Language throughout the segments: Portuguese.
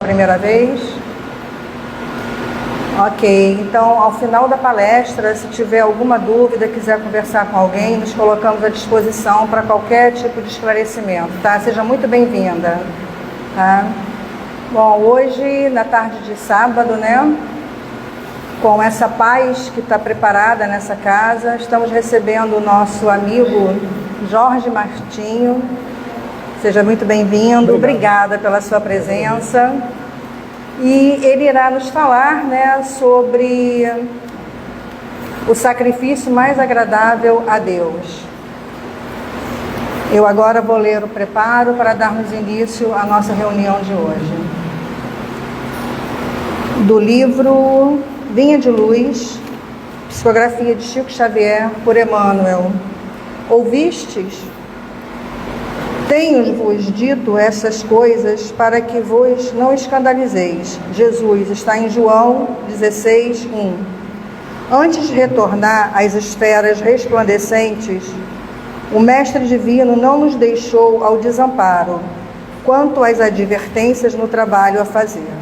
Primeira vez? Ok, então ao final da palestra, se tiver alguma dúvida, quiser conversar com alguém, nos colocamos à disposição para qualquer tipo de esclarecimento, tá? Seja muito bem-vinda, tá? Bom, hoje, na tarde de sábado, né, com essa paz que está preparada nessa casa, estamos recebendo o nosso amigo Jorge Martinho. Seja muito bem-vindo, obrigada pela sua presença. E ele irá nos falar, né, sobre o sacrifício mais agradável a Deus. Eu agora vou ler o preparo para darmos início à nossa reunião de hoje. Do livro Vinha de Luz, psicografia de Chico Xavier, por Emmanuel. Ouvistes? Tenho-vos dito essas coisas para que vos não escandalizeis. Jesus está em João 16, 1. Antes de retornar às esferas resplandecentes, o Mestre Divino não nos deixou ao desamparo, quanto às advertências no trabalho a fazer.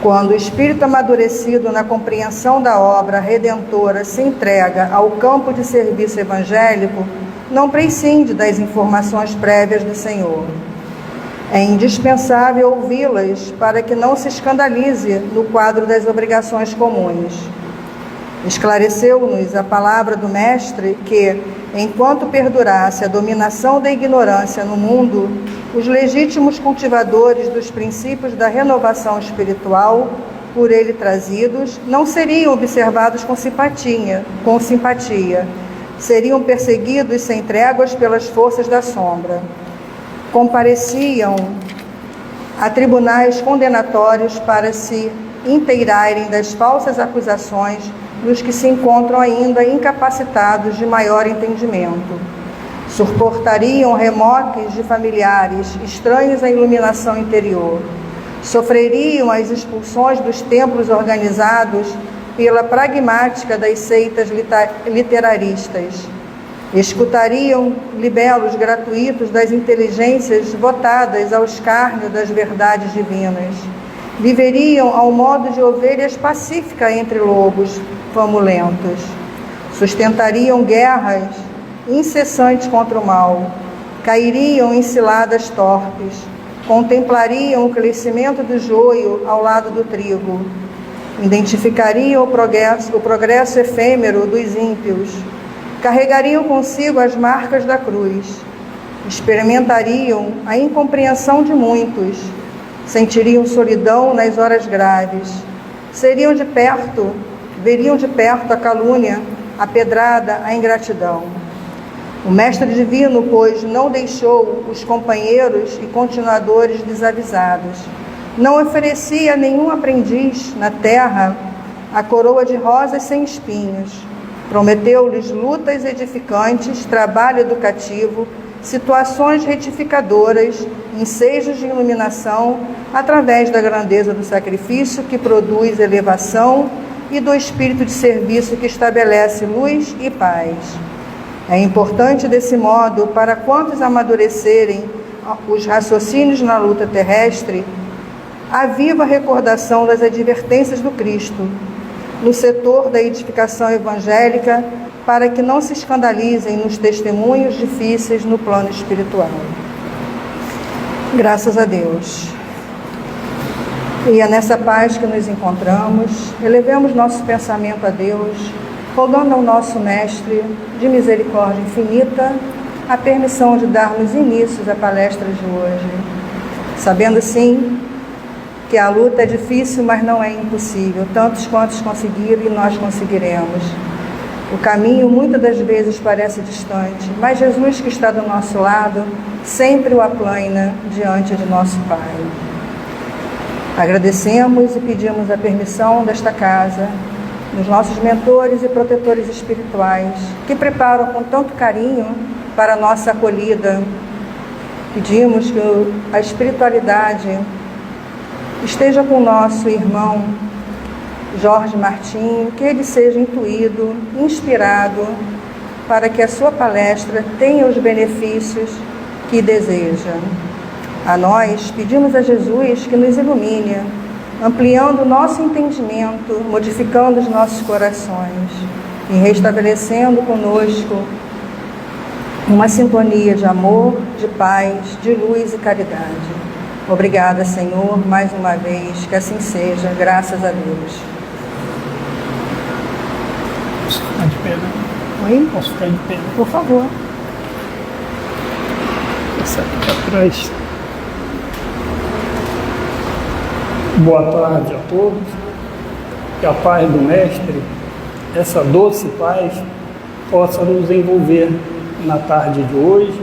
Quando o espírito amadurecido na compreensão da obra redentora se entrega ao campo de serviço evangélico, não prescinde das informações prévias do Senhor. É indispensável ouvi-las para que não se escandalize no quadro das obrigações comuns. Esclareceu-nos a palavra do Mestre que, enquanto perdurasse a dominação da ignorância no mundo, os legítimos cultivadores dos princípios da renovação espiritual, por ele trazidos, não seriam observados com simpatia, seriam perseguidos sem tréguas pelas forças da sombra. Compareciam a tribunais condenatórios para se inteirarem das falsas acusações dos que se encontram ainda incapacitados de maior entendimento. Suportariam remoques de familiares estranhos à iluminação interior. Sofreriam as expulsões dos templos organizados pela pragmática das seitas literaristas. Escutariam libelos gratuitos das inteligências votadas ao escárnio das verdades divinas. Viveriam ao modo de ovelhas pacíficas entre lobos famulentos. Sustentariam guerras incessantes contra o mal. Cairiam em ciladas torpes. Contemplariam o crescimento do joio ao lado do trigo. Identificariam o progresso efêmero dos ímpios, carregariam consigo as marcas da cruz, experimentariam a incompreensão de muitos, sentiriam solidão nas horas graves, veriam de perto a calúnia, a pedrada, a ingratidão. O Mestre Divino, pois, não deixou os companheiros e continuadores desavisados. Não oferecia a nenhum aprendiz na terra a coroa de rosas sem espinhos. Prometeu-lhes lutas edificantes, trabalho educativo, situações retificadoras, ensejos de iluminação, através da grandeza do sacrifício que produz elevação e do espírito de serviço que estabelece luz e paz. É importante, desse modo, para quantos amadurecerem os raciocínios na luta terrestre, a viva recordação das advertências do Cristo, no setor da edificação evangélica, para que não se escandalizem nos testemunhos difíceis no plano espiritual. Graças a Deus. E é nessa paz que nos encontramos, elevemos nosso pensamento a Deus, rogando ao nosso Mestre, de misericórdia infinita, a permissão de darmos início à palestra de hoje, sabendo sim que a luta é difícil, mas não é impossível. Tantos quantos conseguiram e nós conseguiremos. O caminho muitas das vezes parece distante, mas Jesus, que está do nosso lado, sempre o aplana diante de nosso Pai. Agradecemos e pedimos a permissão desta casa, dos nossos mentores e protetores espirituais, que preparam com tanto carinho para a nossa acolhida. Pedimos que a espiritualidade esteja com o nosso irmão Jorge Martinho, que ele seja intuído, inspirado, para que a sua palestra tenha os benefícios que deseja. A nós, pedimos a Jesus que nos ilumine, ampliando o nosso entendimento, modificando os nossos corações e restabelecendo conosco uma sintonia de amor, de paz, de luz e caridade. Obrigada, Senhor, mais uma vez, que assim seja, graças a Deus. Posso ficar de pé, né? Oi? Posso ficar de pé? Por favor. Essa aqui atrás. Boa tarde a todos. Que a paz do Mestre, essa doce paz, possa nos envolver na tarde de hoje,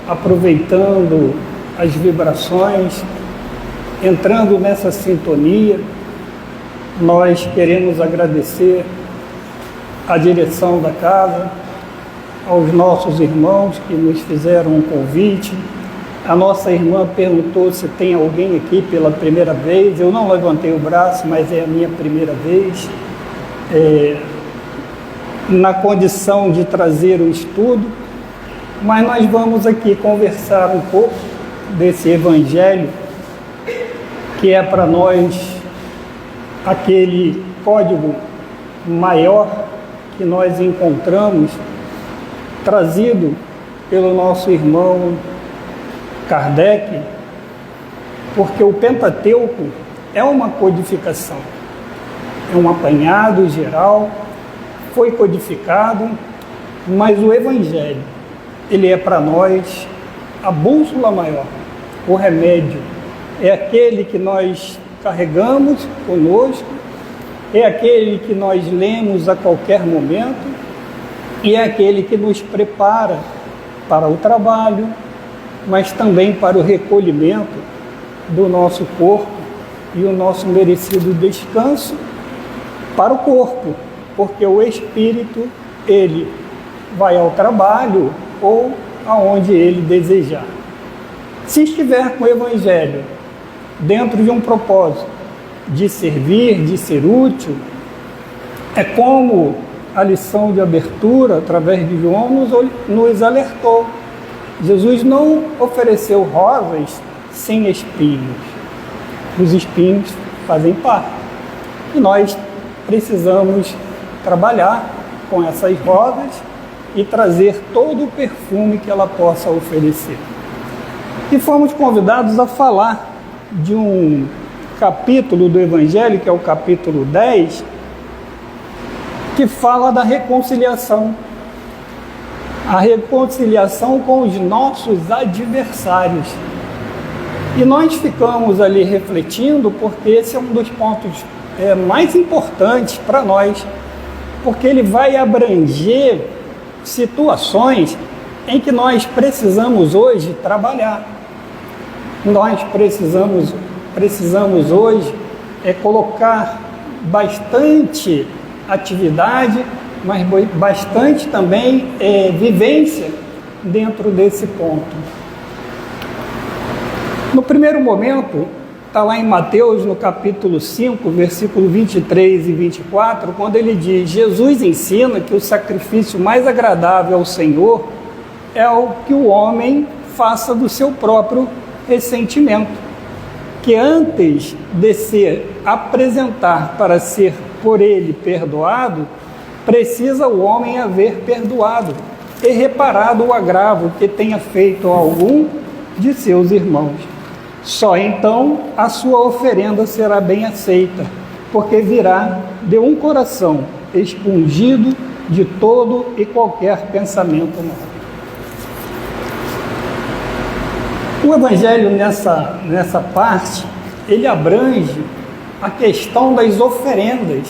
aproveitando as vibrações, entrando nessa sintonia. Nós queremos agradecer a direção da casa, aos nossos irmãos que nos fizeram um convite. A nossa irmã perguntou se tem alguém aqui pela primeira vez. Eu não levantei o braço, mas é a minha primeira vez. Na condição de trazer o estudo, mas nós vamos aqui conversar um pouco desse Evangelho, que é para nós aquele código maior que nós encontramos, trazido pelo nosso irmão Kardec, porque o Pentateuco é uma codificação, é um apanhado geral, foi codificado, mas o Evangelho, ele é para nós a bússola maior, o remédio, é aquele que nós carregamos conosco, é aquele que nós lemos a qualquer momento e é aquele que nos prepara para o trabalho, mas também para o recolhimento do nosso corpo e o nosso merecido descanso para o corpo, porque o espírito, ele vai ao trabalho ou aonde ele desejar. Se estiver com o Evangelho dentro de um propósito de servir, de ser útil, é como a lição de abertura, através de João, nos alertou. Jesus não ofereceu rosas sem espinhos. Os espinhos fazem parte. E nós precisamos trabalhar com essas rosas e trazer todo o perfume que ela possa oferecer. E fomos convidados a falar de um capítulo do Evangelho, que é o capítulo 10, que fala da reconciliação. A reconciliação com os nossos adversários. E nós ficamos ali refletindo, porque esse é um dos pontos mais importantes para nós, porque ele vai abranger situações em que nós precisamos hoje trabalhar. Nós precisamos hoje colocar bastante atividade, mas bastante também vivência dentro desse ponto. No primeiro momento, está lá em Mateus, no capítulo 5, versículo 23 e 24, quando ele diz: Jesus ensina que o sacrifício mais agradável ao Senhor é o que o homem faça do seu próprio ressentimento, que antes de se apresentar para ser por ele perdoado, precisa o homem haver perdoado e reparado o agravo que tenha feito a algum de seus irmãos. Só então a sua oferenda será bem aceita, porque virá de um coração expungido de todo e qualquer pensamento mau. O Evangelho nessa parte, ele abrange a questão das oferendas,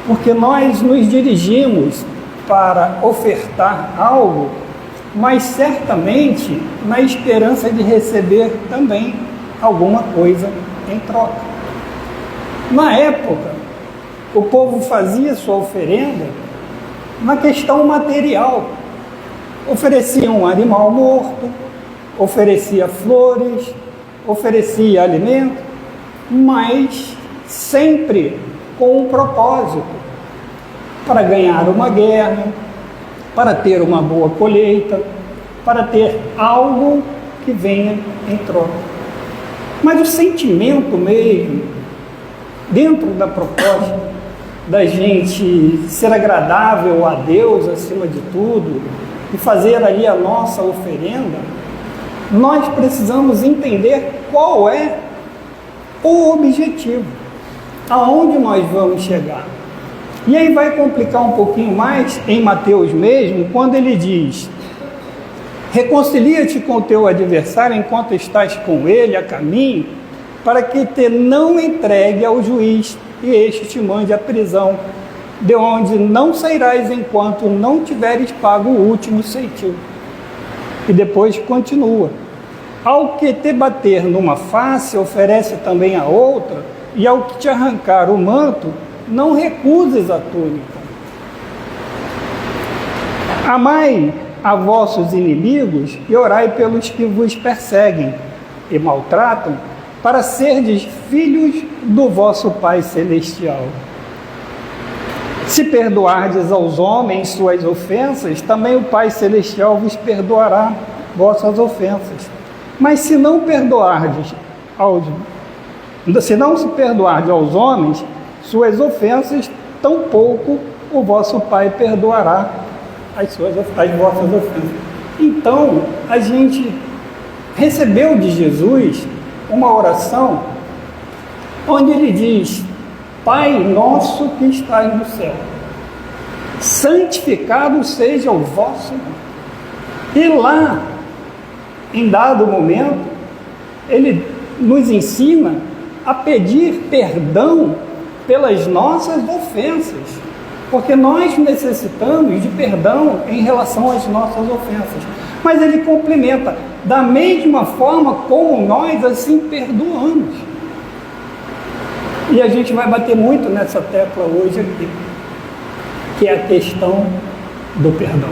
porque nós nos dirigimos para ofertar algo, mas certamente na esperança de receber também alguma coisa em troca. Na época, o povo fazia sua oferenda na questão material. Oferecia um animal morto, oferecia flores, oferecia alimento, mas sempre com um propósito: para ganhar uma guerra, para ter uma boa colheita, para ter algo que venha em troca. Mas o sentimento mesmo, dentro da proposta da gente ser agradável a Deus acima de tudo e fazer ali a nossa oferenda, nós precisamos entender qual é o objetivo, aonde nós vamos chegar. E aí vai complicar um pouquinho mais em Mateus mesmo, quando ele diz: reconcilia-te com o teu adversário enquanto estás com ele a caminho, para que te não entregue ao juiz e este te mande à prisão, de onde não sairás enquanto não tiveres pago o último centavo. E depois continua: ao que te bater numa face, oferece também a outra, e ao que te arrancar o manto, não recuses a túnica. Amai a vossos inimigos e orai pelos que vos perseguem e maltratam, para serdes filhos do vosso Pai Celestial. Se perdoardes aos homens suas ofensas, também o Pai Celestial vos perdoará vossas ofensas. Mas se não se perdoardes aos homens suas ofensas, tampouco o vosso Pai perdoará as vossas ofensas. Então, a gente recebeu de Jesus uma oração onde ele diz: Pai nosso que estás no céu, santificado seja o vosso nome. E lá, em dado momento, ele nos ensina a pedir perdão pelas nossas ofensas, porque nós necessitamos de perdão em relação às nossas ofensas. Mas ele complementa: da mesma forma como nós assim perdoamos. E a gente vai bater muito nessa tecla hoje aqui, que é a questão do perdão.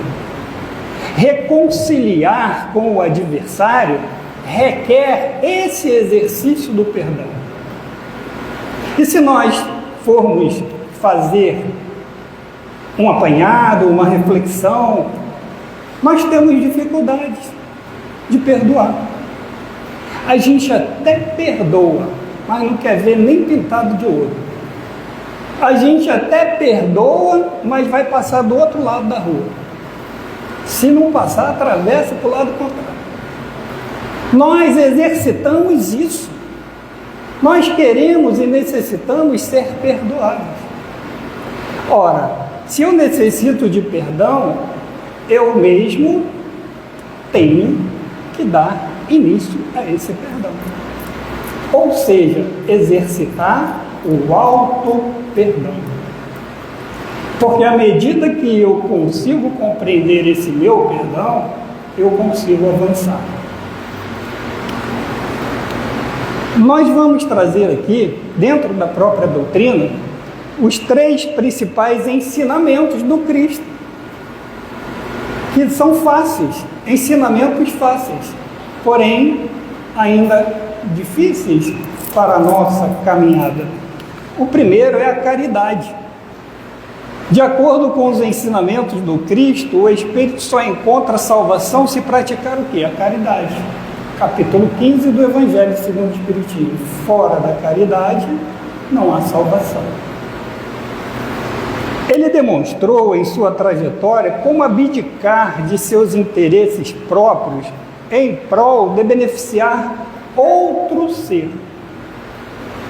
Reconciliar com o adversário requer esse exercício do perdão. E se nós formos fazer um apanhado, uma reflexão, nós temos dificuldades de perdoar. A gente até perdoa, mas não quer ver nem pintado de ouro. A gente até perdoa, mas vai passar do outro lado da rua. Se não passar, atravessa para o lado contrário. Nós exercitamos isso. Nós queremos e necessitamos ser perdoados. Ora, se eu necessito de perdão, eu mesmo tenho que dar início a esse perdão. Ou seja, exercitar o auto-perdão. Porque à medida que eu consigo compreender esse meu perdão, eu consigo avançar. Nós vamos trazer aqui, dentro da própria doutrina, os 3 principais ensinamentos do Cristo, que são fáceis, ensinamentos fáceis, porém ainda difíceis para a nossa caminhada. O primeiro é a caridade. De acordo com os ensinamentos do Cristo, o Espírito só encontra salvação se praticar o quê? A caridade. Capítulo 15 do Evangelho segundo o Espiritismo. Fora da caridade, não há salvação. Ele demonstrou em sua trajetória como abdicar de seus interesses próprios em prol de beneficiar outro ser.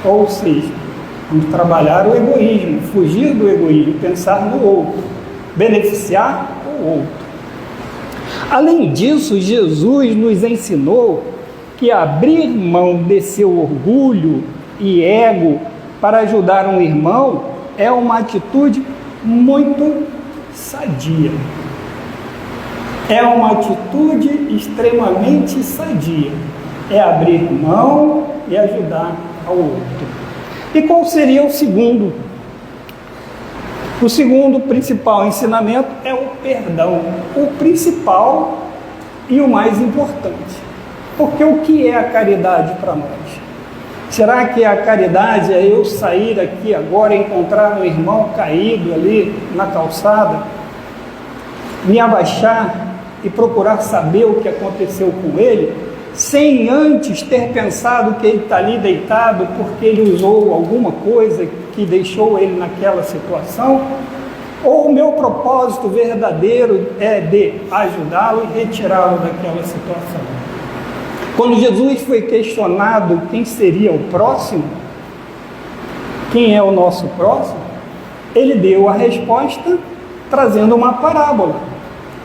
Ou seja, vamos trabalhar o egoísmo, fugir do egoísmo, pensar no outro, beneficiar o outro. Além disso, Jesus nos ensinou que abrir mão de seu orgulho e ego para ajudar um irmão é uma atitude muito sadia. É uma atitude extremamente sadia. É abrir mão e ajudar ao outro. E qual seria o segundo? O segundo principal ensinamento é o perdão. O principal e o mais importante. Porque o que é a caridade para nós? Será que a caridade é eu sair aqui agora e encontrar um irmão caído ali na calçada, me abaixar e procurar saber o que aconteceu com ele? sem antes ter pensado que ele está ali deitado porque ele usou alguma coisa que deixou ele naquela situação? Ou o meu propósito verdadeiro é de ajudá-lo e retirá-lo daquela situação? Quando Jesus foi questionado quem seria o próximo, quem é o nosso próximo, ele deu a resposta trazendo uma parábola,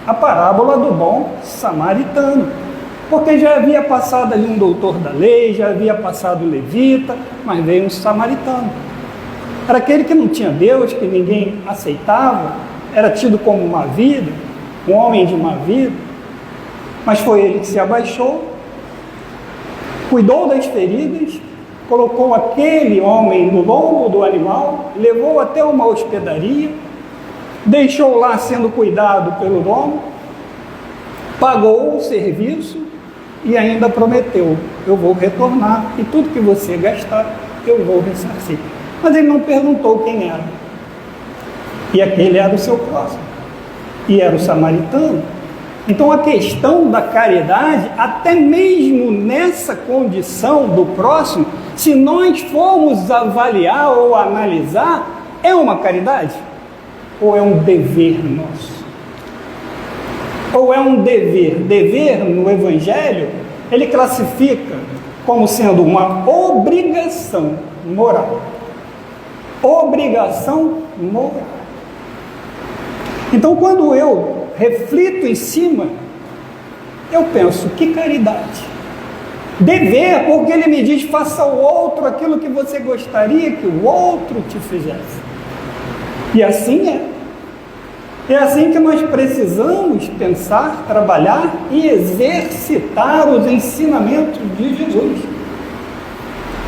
a parábola do bom samaritano, porque já havia passado ali um doutor da lei, já havia passado o levita, mas veio um samaritano. Era aquele que não tinha Deus, que ninguém aceitava, era tido como uma vida, um homem de uma vida, mas foi ele que se abaixou, cuidou das feridas, colocou aquele homem no lombo do animal, levou até uma hospedaria, deixou lá sendo cuidado pelo dono, pagou o serviço e ainda prometeu: eu vou retornar e tudo que você gastar eu vou ressarcir. Mas ele não perguntou quem era. E aquele era o seu próximo. E era o samaritano. Então a questão da caridade, até mesmo nessa condição do próximo, se nós formos avaliar ou analisar, é uma caridade? Ou é um dever nosso? Ou é um dever? Dever no Evangelho, ele classifica como sendo uma obrigação moral. Obrigação moral. Então, quando eu reflito em cima, eu penso: que caridade? Dever, porque ele me diz: faça ao outro aquilo que você gostaria que o outro te fizesse. E assim é. É assim que nós precisamos pensar, trabalhar e exercitar os ensinamentos de Jesus.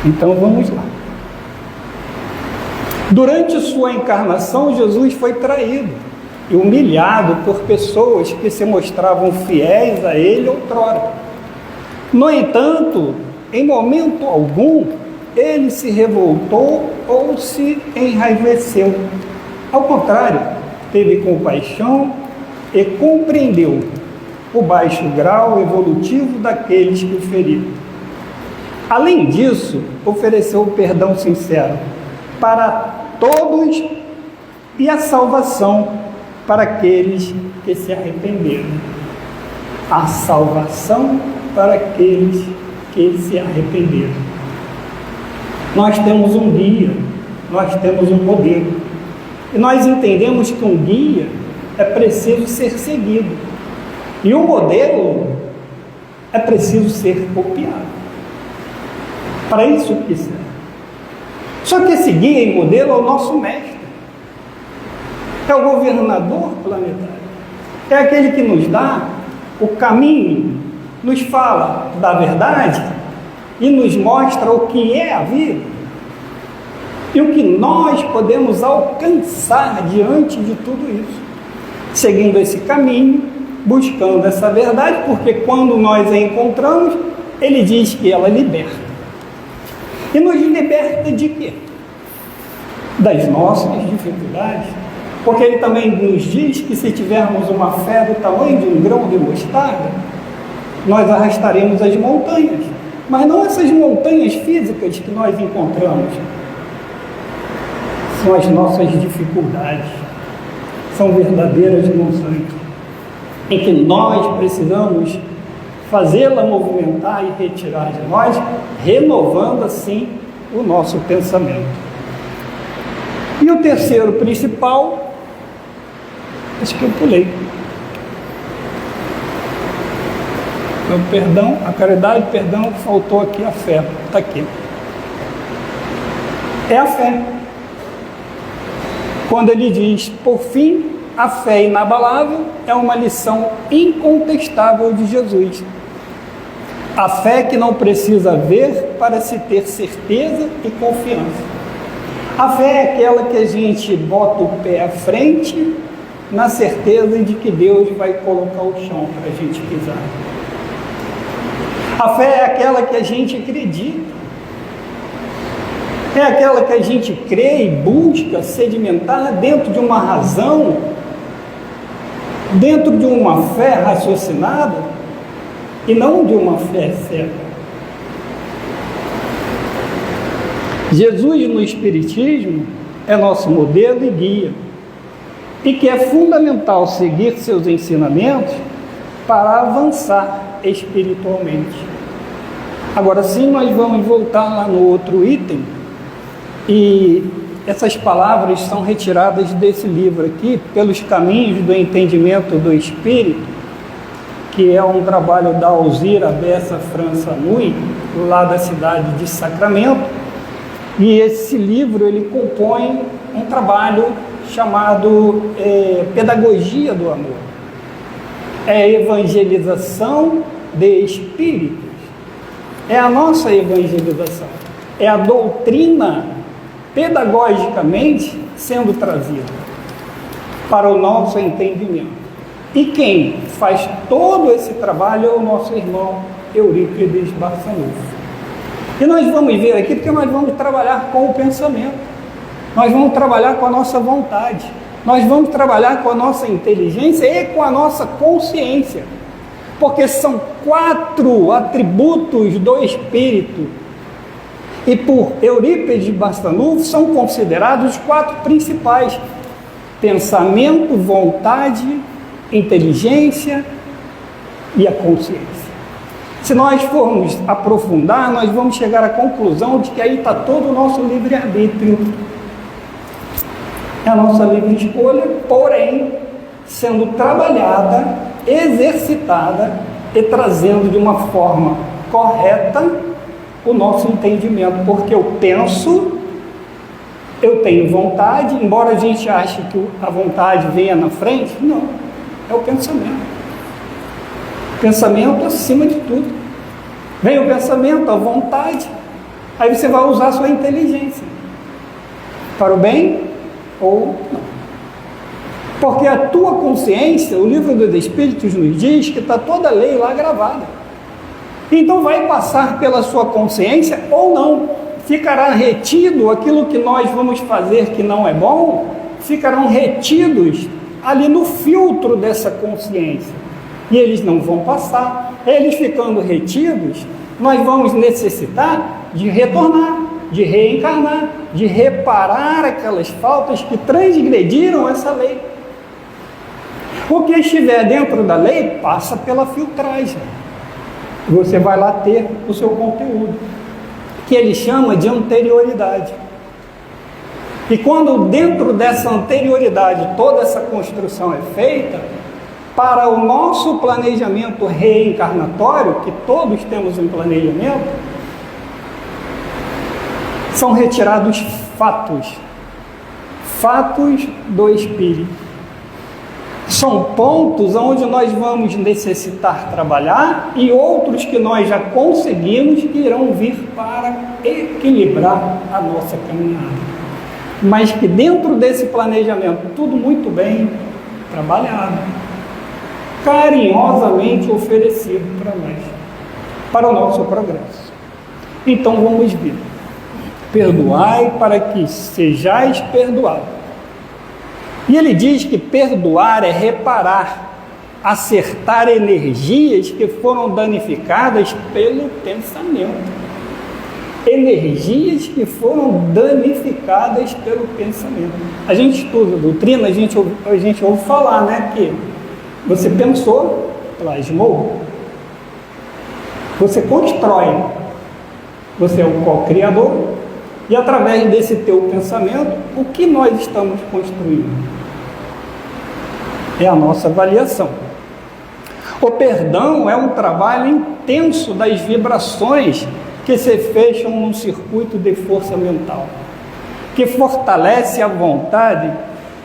Então vamos lá. Durante sua encarnação, Jesus foi traído e humilhado por pessoas que se mostravam fiéis a ele outrora. No entanto, em momento algum, ele se revoltou ou se enraiveceu. Ao contrário, teve compaixão e compreendeu o baixo grau evolutivo daqueles que o feriram. Além disso, ofereceu o perdão sincero para todos e a salvação para aqueles que se arrependeram. A salvação para aqueles que se arrependeram. Nós temos um guia, nós temos um modelo. E nós entendemos que um guia é preciso ser seguido. E um modelo é preciso ser copiado. Para isso que serve. Só que esse guia e modelo é o nosso mestre. É o governador planetário. É aquele que nos dá o caminho, nos fala da verdade e nos mostra o que é a vida e o que nós podemos alcançar diante de tudo isso, seguindo esse caminho, buscando essa verdade, porque quando nós a encontramos, ele diz que ela liberta. E nos liberta de quê? Das nossas dificuldades. Porque ele também nos diz que se tivermos uma fé do tamanho de um grão de mostarda, nós arrastaremos as montanhas. Mas não essas montanhas físicas que nós encontramos. São as nossas dificuldades. São verdadeiras montanhas em que nós precisamos fazê-la movimentar e retirar de nós, renovando assim o nosso pensamento. E o terceiro principal, acho que eu pulei. O perdão, a caridade, perdão, faltou aqui a fé, está aqui. É a fé. Quando ele diz, por fim, a fé inabalável é uma lição incontestável de Jesus. A fé que não precisa ver para se ter certeza e confiança. A fé é aquela que a gente bota o pé à frente na certeza de que Deus vai colocar o chão para a gente pisar. A fé é aquela que a gente acredita. É aquela que a gente crê e busca sedimentar dentro de uma razão, dentro de uma fé raciocinada, e não de uma fé cega. Jesus no Espiritismo é nosso modelo e guia, e que é fundamental seguir seus ensinamentos para avançar espiritualmente. Agora sim, nós vamos voltar lá no outro item, e essas palavras são retiradas desse livro aqui, Pelos Caminhos do Entendimento do Espírito, que é um trabalho da Alzira Bessa França Nui, lá da cidade de Sacramento. E esse livro ele compõe um trabalho chamado Pedagogia do Amor. É evangelização de espíritos. É a nossa evangelização. É a doutrina pedagogicamente sendo trazida para o nosso entendimento. E quem faz todo esse trabalho é o nosso irmão Eurípides Barçanufo. E nós vamos ver aqui, porque nós vamos trabalhar com o pensamento, nós vamos trabalhar com a nossa vontade, nós vamos trabalhar com a nossa inteligência e com a nossa consciência, porque são 4 atributos do espírito, e por Eurípides Barçanufo são considerados os 4 principais: pensamento, vontade, inteligência e a consciência. Se nós formos aprofundar, nós vamos chegar à conclusão de que aí está todo o nosso livre-arbítrio. É a nossa livre escolha, porém, sendo trabalhada, exercitada e trazendo de uma forma correta o nosso entendimento. Porque eu penso, eu tenho vontade, embora a gente ache que a vontade venha na frente, não, é o pensamento. Pensamento acima de tudo. Vem o pensamento, a vontade, aí você vai usar a sua inteligência para o bem ou não. Porque a tua consciência, o livro dos Espíritos nos diz que está toda a lei lá gravada. Então vai passar pela sua consciência ou não. Ficará retido aquilo que nós vamos fazer que não é bom, ficarão retidos ali no filtro dessa consciência. E eles não vão passar. Eles ficando retidos, nós vamos necessitar de retornar, de reencarnar, de reparar aquelas faltas que transgrediram essa lei. O que estiver dentro da lei passa pela filtragem. Você vai lá ter o seu conteúdo, que ele chama de anterioridade. E quando dentro dessa anterioridade toda essa construção é feita, para o nosso planejamento reencarnatório, que todos temos um planejamento, são retirados fatos do espírito. São pontos onde nós vamos necessitar trabalhar e outros que nós já conseguimos que irão vir para equilibrar a nossa caminhada. Mas que dentro desse planejamento, tudo muito bem trabalhado, carinhosamente oferecido para nós, para o nosso progresso. Então vamos ver. Perdoai para que sejais perdoados. E ele diz que perdoar é reparar, acertar energias que foram danificadas pelo pensamento. Energias que foram danificadas pelo pensamento. A gente estuda a doutrina, a gente ouve falar, né, que você pensou, plasmou. Você constrói. Você é o co-criador. E através desse teu pensamento, o que nós estamos construindo? É a nossa avaliação. O perdão é um trabalho intenso das vibrações que se fecham num circuito de força mental, que fortalece a vontade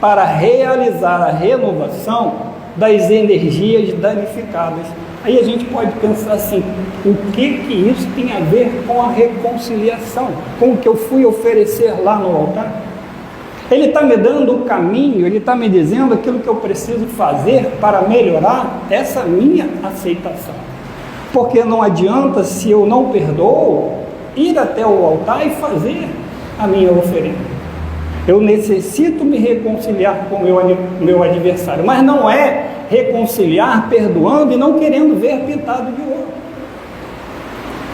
para realizar a renovação das energias danificadas. Aí a gente pode pensar assim, o que isso tem a ver com a reconciliação, com o que eu fui oferecer lá no altar? Ele está me dando o caminho, ele está me dizendo aquilo que eu preciso fazer para melhorar essa minha aceitação. Porque não adianta, se eu não perdoo, ir até o altar e fazer a minha oferenda. Eu necessito me reconciliar com o meu adversário, mas não é reconciliar perdoando e não querendo ver pintado de ouro.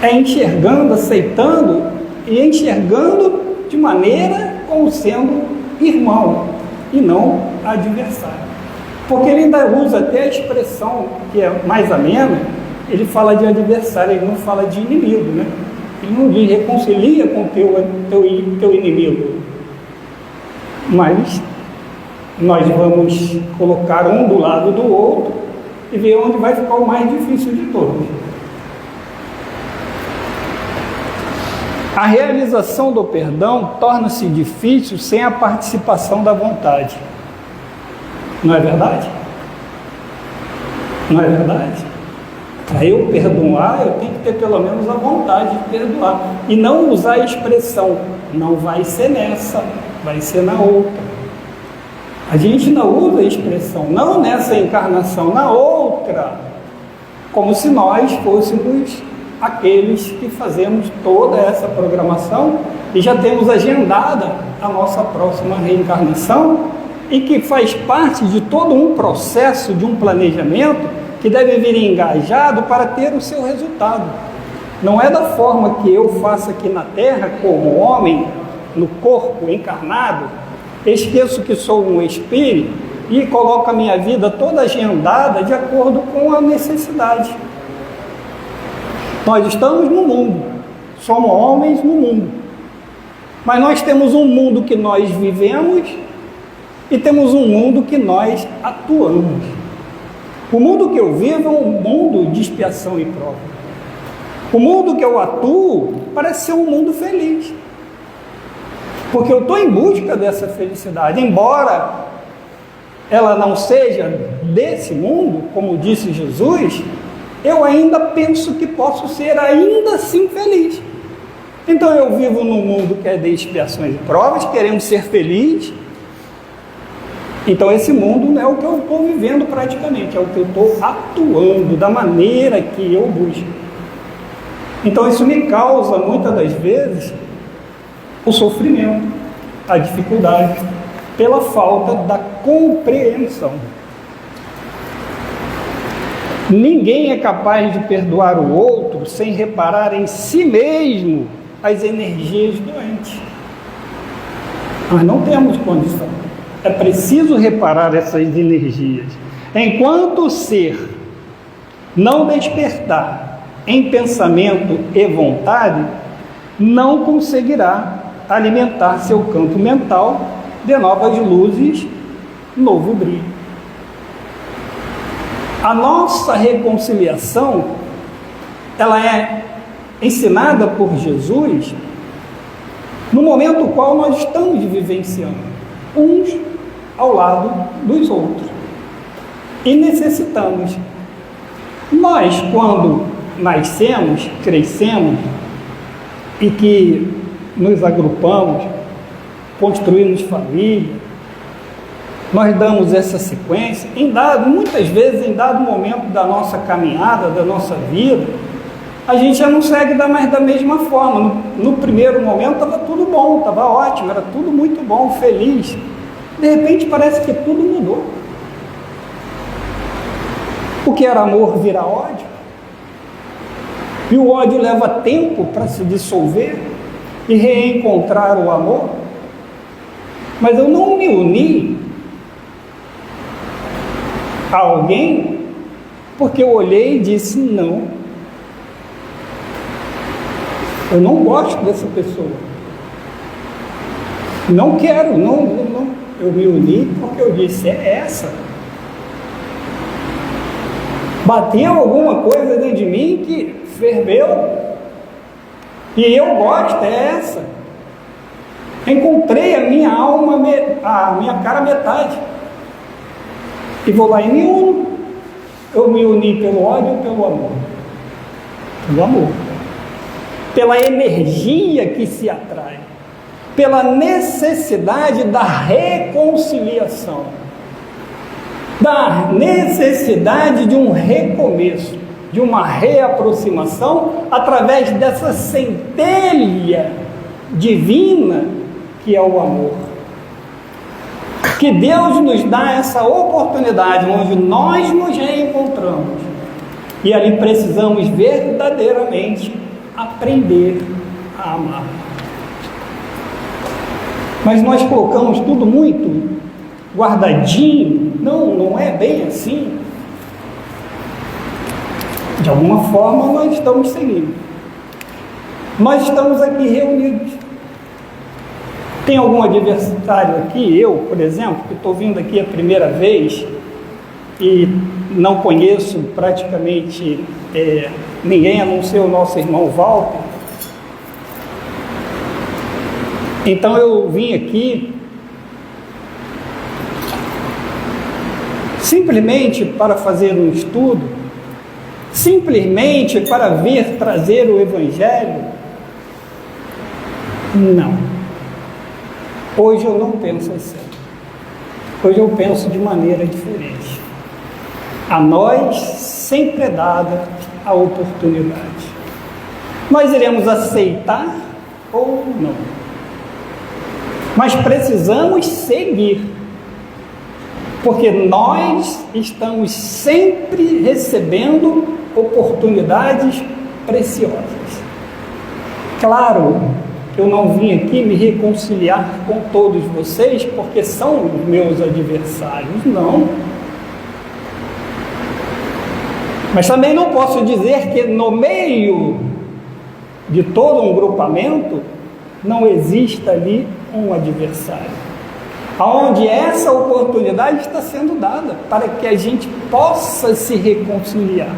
É enxergando, aceitando e enxergando de maneira como sendo irmão e não adversário. Porque ele ainda usa até a expressão que é mais amena, ele fala de adversário, ele não fala de inimigo, né? Ele não diz reconcilia com teu inimigo. Mas nós vamos colocar um do lado do outro e ver onde vai ficar o mais difícil de todos. A realização do perdão torna-se difícil sem a participação da vontade. Não é verdade? Não é verdade? Para eu perdoar, eu tenho que ter pelo menos a vontade de perdoar. E não usar a expressão, não vai ser nessa, vai ser na outra. A gente não usa a expressão, não nessa encarnação, na outra. Como se nós fôssemos aqueles que fazemos toda essa programação e já temos agendada a nossa próxima reencarnação e que faz parte de todo um processo, de um planejamento que deve vir engajado para ter o seu resultado. Não é da forma que eu faço aqui na Terra, como homem, no corpo encarnado, esqueço que sou um espírito e coloco a minha vida toda agendada de acordo com a necessidade. Nós estamos no mundo, somos homens no mundo, mas nós temos um mundo que nós vivemos e temos um mundo que nós atuamos. O mundo que eu vivo é um mundo de expiação e prova. O mundo que eu atuo parece ser um mundo feliz, porque eu estou em busca dessa felicidade, embora ela não seja desse mundo, como disse Jesus, eu ainda penso que posso ser ainda assim feliz. Então eu vivo num mundo que é de expiações e provas, querendo ser feliz. Então esse mundo não é o que eu estou vivendo praticamente, é o que eu estou atuando, da maneira que eu busco. Então isso me causa, muitas das vezes, o sofrimento, a dificuldade, pela falta da compreensão. Ninguém é capaz de perdoar o outro sem reparar em si mesmo as energias doentes. Nós não temos condição. É preciso reparar essas energias. Enquanto o ser não despertar em pensamento e vontade, não conseguirá alimentar seu campo mental de novas luzes, novo brilho. A nossa reconciliação, ela é ensinada por Jesus no momento no qual nós estamos vivenciando, uns ao lado dos outros, e necessitamos. Nós, quando nascemos, crescemos e que nos agrupamos, construímos família, nós damos essa sequência, muitas vezes em dado momento da nossa caminhada, da nossa vida, a gente já não segue mais da mesma forma. No primeiro momento estava tudo bom, estava ótimo, era tudo muito bom, feliz. De repente parece que tudo mudou. O que era amor vira ódio. E o ódio leva tempo para se dissolver e reencontrar o amor. Mas eu não me uni a alguém porque eu olhei e disse não, eu não gosto dessa pessoa, não quero, não. Eu me uni porque eu disse é essa. Bateu alguma coisa dentro de mim que ferveu e eu gosto, é essa. Encontrei a minha alma, a minha cara metade. E vou lá e me uno. Eu me uni pelo ódio ou pelo amor? Pelo amor. Pela energia que se atrai. Pela necessidade da reconciliação. Da necessidade de um recomeço. De uma reaproximação através dessa centelha divina que é o amor. que Deus nos dá essa oportunidade onde nós nos reencontramos e ali precisamos verdadeiramente aprender a amar. Mas nós colocamos tudo muito guardadinho. Não é bem assim. De alguma forma nós estamos seguindo. Nós estamos aqui reunidos. Tem algum adversário aqui, eu, por exemplo, que estou vindo aqui a primeira vez e não conheço praticamente ninguém, a não ser o nosso irmão Walter. Então eu vim aqui simplesmente para fazer um estudo, simplesmente para vir trazer o Evangelho? Não. Hoje eu não penso assim. Hoje eu penso de maneira diferente. A nós sempre é dada a oportunidade. Nós iremos aceitar ou não. Mas precisamos seguir, porque nós estamos sempre recebendo oportunidades preciosas. Claro, eu não vim aqui me reconciliar com todos vocês, porque são os meus adversários, não. Mas também não posso dizer que no meio de todo um grupamento não exista ali um adversário, onde essa oportunidade está sendo dada para que a gente possa se reconciliar.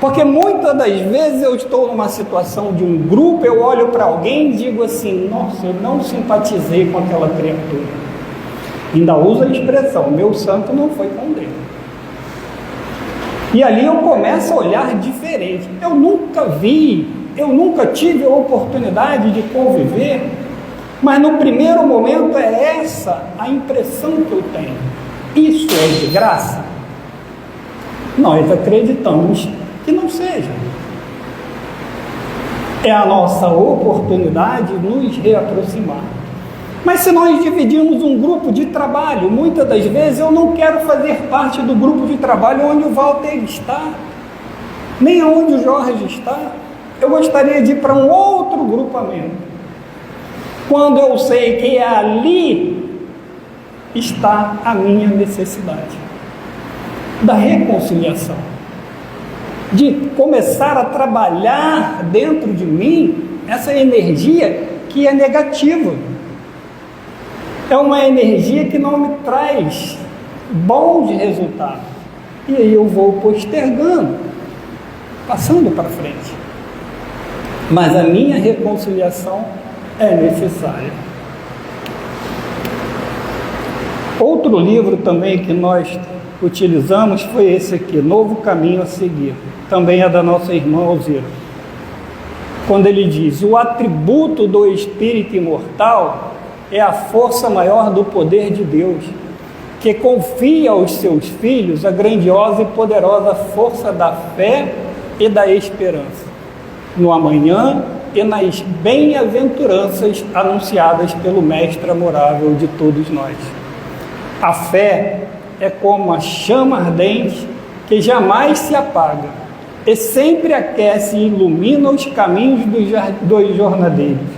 Porque muitas das vezes eu estou numa situação de um grupo, eu olho para alguém e digo assim: nossa, eu não simpatizei com aquela criatura. Ainda uso a expressão: meu santo não foi com Deus. E ali eu começo a olhar diferente. Eu nunca tive a oportunidade de conviver, mas no primeiro momento é essa a impressão que eu tenho. Isso é de graça? Nós acreditamos que não seja. É a nossa oportunidade de nos reaproximar. Mas se nós dividimos um grupo de trabalho, muitas das vezes eu não quero fazer parte do grupo de trabalho onde o Walter está, nem onde o Jorge está. Eu gostaria de ir para um outro grupamento, quando eu sei que ali está a minha necessidade da reconciliação, de começar a trabalhar dentro de mim essa energia que é negativa. É uma energia que não me traz bons resultados. E aí eu vou postergando, passando para frente. Mas a minha reconciliação é necessária. Outro livro também que nós utilizamos foi esse aqui, Novo Caminho a Seguir. Também é da nossa irmã Alzira. Quando ele diz: o atributo do espírito imortal é a força maior do poder de Deus, que confia aos seus filhos a grandiosa e poderosa força da fé e da esperança, no amanhã e nas bem-aventuranças anunciadas pelo Mestre amorável de todos nós. A fé é como a chama ardente que jamais se apaga e sempre aquece e ilumina os caminhos dos jornadeiros,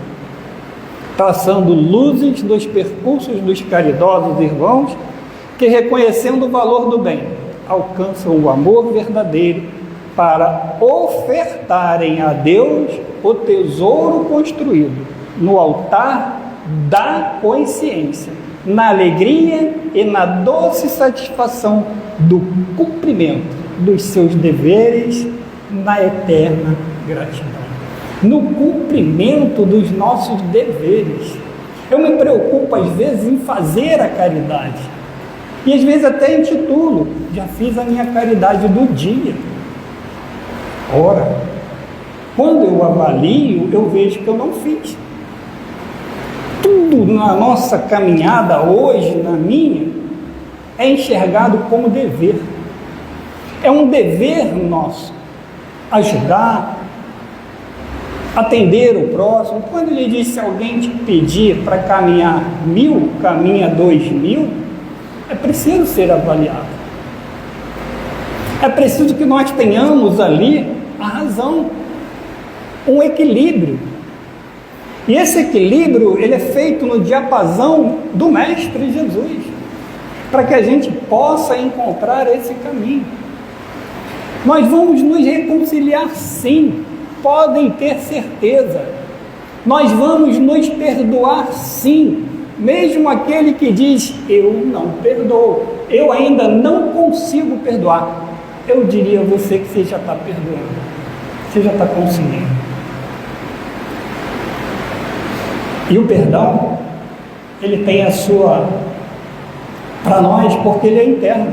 traçando luzes dos percursos dos caridosos irmãos que, reconhecendo o valor do bem, alcançam o amor verdadeiro para ofertarem a Deus o tesouro construído no altar da consciência, na alegria e na doce satisfação do cumprimento dos seus deveres na eterna gratidão. No cumprimento dos nossos deveres. Eu me preocupo às vezes em fazer a caridade, e às vezes até intitulo: já fiz a minha caridade do dia. Ora, quando eu avalio, eu vejo que eu não fiz. Tudo na nossa caminhada hoje, na minha, é enxergado como dever. É um dever nosso ajudar, atender o próximo. Quando ele diz: se alguém te pedir para caminhar 1000, caminha 2000, é preciso ser avaliado. É preciso que nós tenhamos ali a razão, um equilíbrio. E esse equilíbrio, ele é feito no diapasão do Mestre Jesus, para que a gente possa encontrar esse caminho. Nós vamos nos reconciliar sim, podem ter certeza. Nós vamos nos perdoar sim, mesmo aquele que diz, eu não perdoo, eu ainda não consigo perdoar. Eu diria a você que você já está perdoando, você já está conseguindo. E o perdão, ele tem a sua, para nós, porque ele é interno,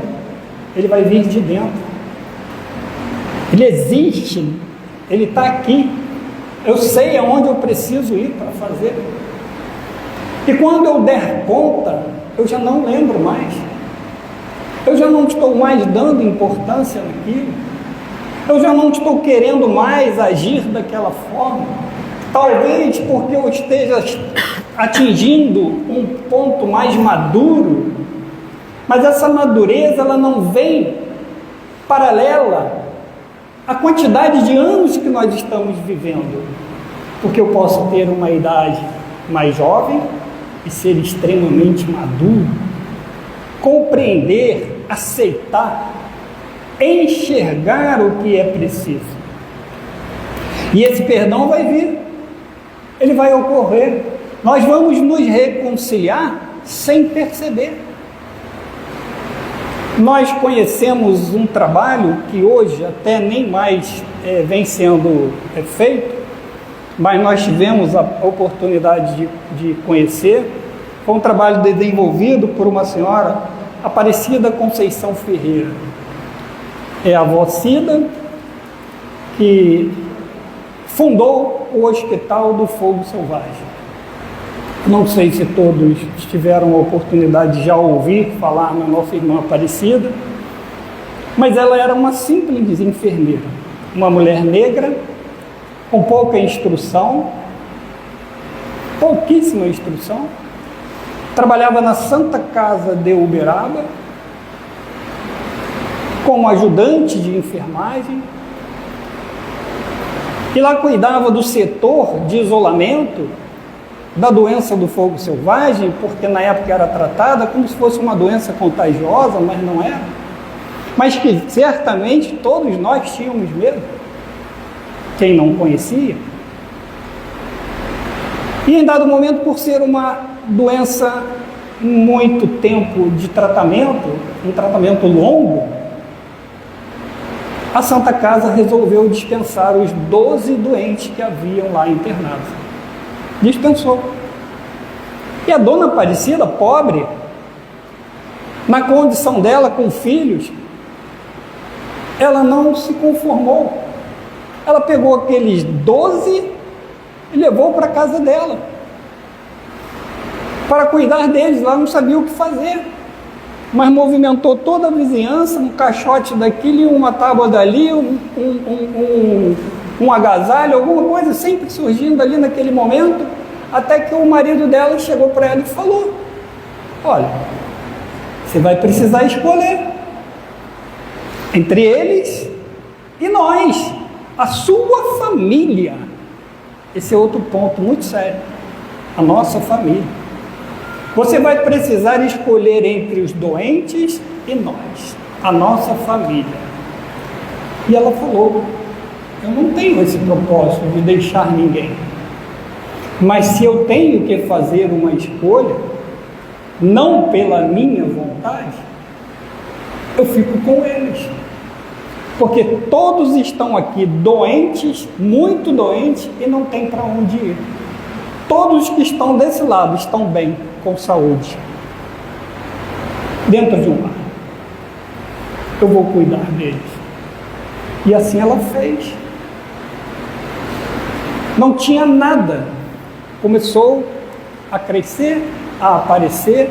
ele vai vir de dentro. Ele existe, ele está aqui. Eu sei aonde eu preciso ir para fazer. E quando eu der conta, eu já não lembro mais. Eu já não estou mais dando importância naquilo. Eu já não estou querendo mais agir daquela forma. Talvez porque eu esteja atingindo um ponto mais maduro, mas essa madureza ela não vem paralela à quantidade de anos que nós estamos vivendo, porque eu posso ter uma idade mais jovem e ser extremamente maduro, compreender, aceitar, enxergar o que é preciso. E esse perdão vai vir, ele vai ocorrer. Nós vamos nos reconciliar sem perceber. Nós conhecemos um trabalho que hoje até nem mais vem sendo feito, mas nós tivemos a oportunidade de conhecer. Foi um trabalho desenvolvido por uma senhora, Aparecida Conceição Ferreira. É a avó Cida, que fundou o Hospital do Fogo Selvagem. Não sei se todos tiveram a oportunidade de já ouvir falar na nossa irmã Aparecida, mas ela era uma simples enfermeira, uma mulher negra, com pouca instrução, pouquíssima instrução, trabalhava na Santa Casa de Uberaba, como ajudante de enfermagem, e lá cuidava do setor de isolamento da doença do fogo selvagem, porque na época era tratada como se fosse uma doença contagiosa, mas não era, mas que certamente todos nós tínhamos medo, quem não conhecia. E em dado momento, por ser uma doença muito tempo de tratamento, um tratamento longo, a Santa Casa resolveu dispensar os 12 doentes que haviam lá internados. Dispensou. E a dona Aparecida, pobre, na condição dela com filhos, ela não se conformou. Ela pegou aqueles 12 e levou para a casa dela para cuidar deles. Ela não sabia o que fazer, mas movimentou toda a vizinhança, um caixote daqui, uma tábua dali, um agasalho, alguma coisa sempre surgindo ali naquele momento, até que o marido dela chegou para ela e falou: olha, você vai precisar escolher entre eles e nós, a sua família. Esse é outro ponto muito sério, a nossa família. Você vai precisar escolher entre os doentes e nós, a nossa família. E ela falou: eu não tenho esse propósito de deixar ninguém, mas se eu tenho que fazer uma escolha, não pela minha vontade, eu fico com eles, porque todos estão aqui doentes, muito doentes, e não tem para onde ir. Todos que estão desse lado estão bem, com saúde, dentro de um lar. Eu vou cuidar deles. E assim ela fez. Não tinha nada. Começou a crescer, a aparecer,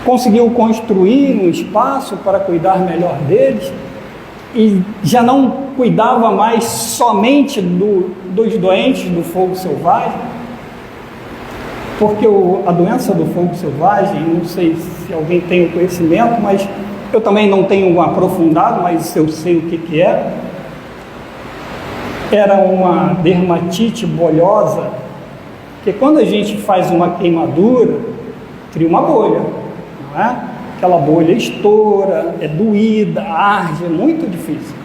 conseguiu construir um espaço para cuidar melhor deles, e já não cuidava mais somente dos doentes do fogo selvagem, Porque a doença do fogo selvagem, não sei se alguém tem o conhecimento, mas eu também não tenho aprofundado, mas eu sei o que é. Era uma dermatite bolhosa, que quando a gente faz uma queimadura, cria uma bolha, não é? Aquela bolha estoura, é doída, arde, é muito difícil.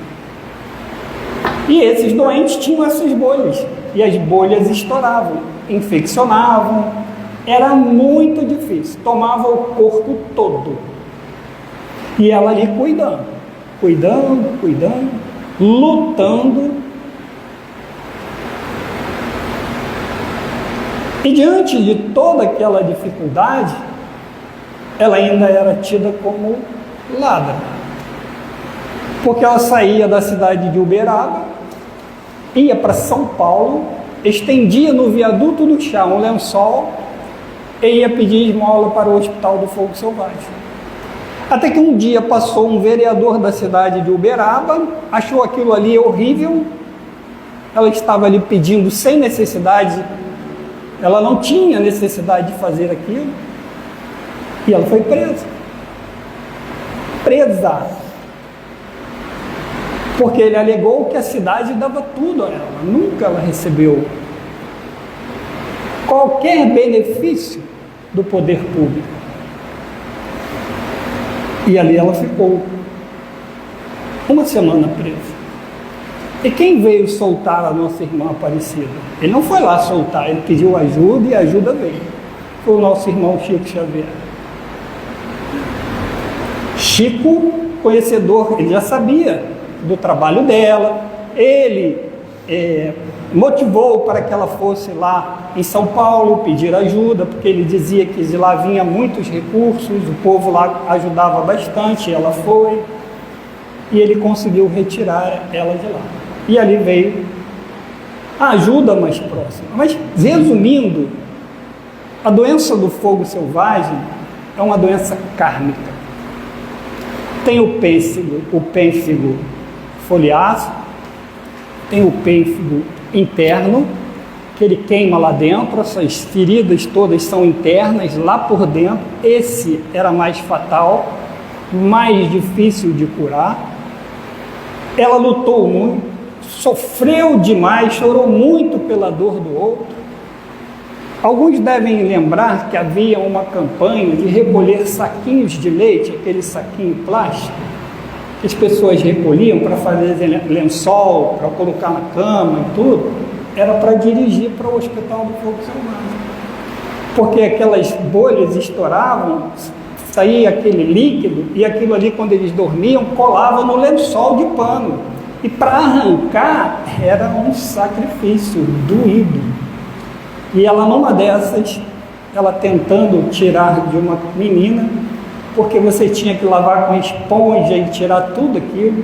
E esses doentes tinham essas bolhas, e as bolhas estouravam, infeccionavam, era muito difícil, tomava o corpo todo. E ela ali cuidando, lutando. E diante de toda aquela dificuldade, ela ainda era tida como ladra. Porque ela saía da cidade de Uberaba, ia para São Paulo, estendia no viaduto do chá um lençol e ia pedir esmola para o Hospital do Fogo Selvagem. Até que um dia passou um vereador da cidade de Uberaba, achou aquilo ali horrível, ela estava ali pedindo sem necessidade, ela não tinha necessidade de fazer aquilo, e ela foi presa. Porque ele alegou que a cidade dava tudo a ela, nunca ela recebeu qualquer benefício do poder público. E ali ela ficou uma semana presa. E quem veio soltar a nossa irmã Aparecida? Ele não foi lá soltar, ele pediu ajuda e a ajuda veio. Foi o nosso irmão Chico Xavier. Chico, conhecedor, ele já sabia do trabalho dela, ele motivou para que ela fosse lá em São Paulo pedir ajuda, porque ele dizia que de lá vinha muitos recursos, o povo lá ajudava bastante, ela foi, e ele conseguiu retirar ela de lá. E ali veio a ajuda mais próxima. Mas, resumindo, a doença do fogo selvagem é uma doença kármica. Tem o pênfigo foliáceo, tem o pênfigo interno, que ele queima lá dentro, essas feridas todas são internas, lá por dentro. Esse era mais fatal, mais difícil de curar. Ela lutou muito, sofreu demais, chorou muito pela dor do outro. Alguns devem lembrar que havia uma campanha de recolher saquinhos de leite, aquele saquinho plástico, que as pessoas recolhiam para fazer lençol, para colocar na cama e tudo, era para dirigir para o Hospital do Fogo Selvagem. Porque aquelas bolhas estouravam, saía aquele líquido, e aquilo ali, quando eles dormiam, colava no lençol de pano. E para arrancar era um sacrifício, doído. E ela, numa dessas, ela tentando tirar de uma menina, porque você tinha que lavar com esponja e tirar tudo aquilo,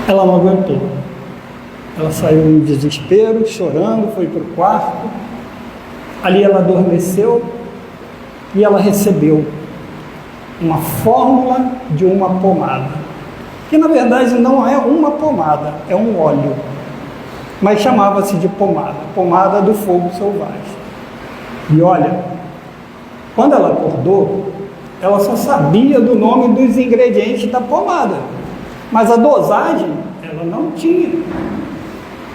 ela não aguentou. Ela saiu em desespero, chorando, foi para o quarto. Ali ela adormeceu e ela recebeu uma fórmula de uma pomada, que na verdade não é uma pomada, é um óleo, mas chamava-se de pomada do fogo selvagem. E olha, quando ela acordou, ela só sabia do nome dos ingredientes da pomada, mas a dosagem ela não tinha.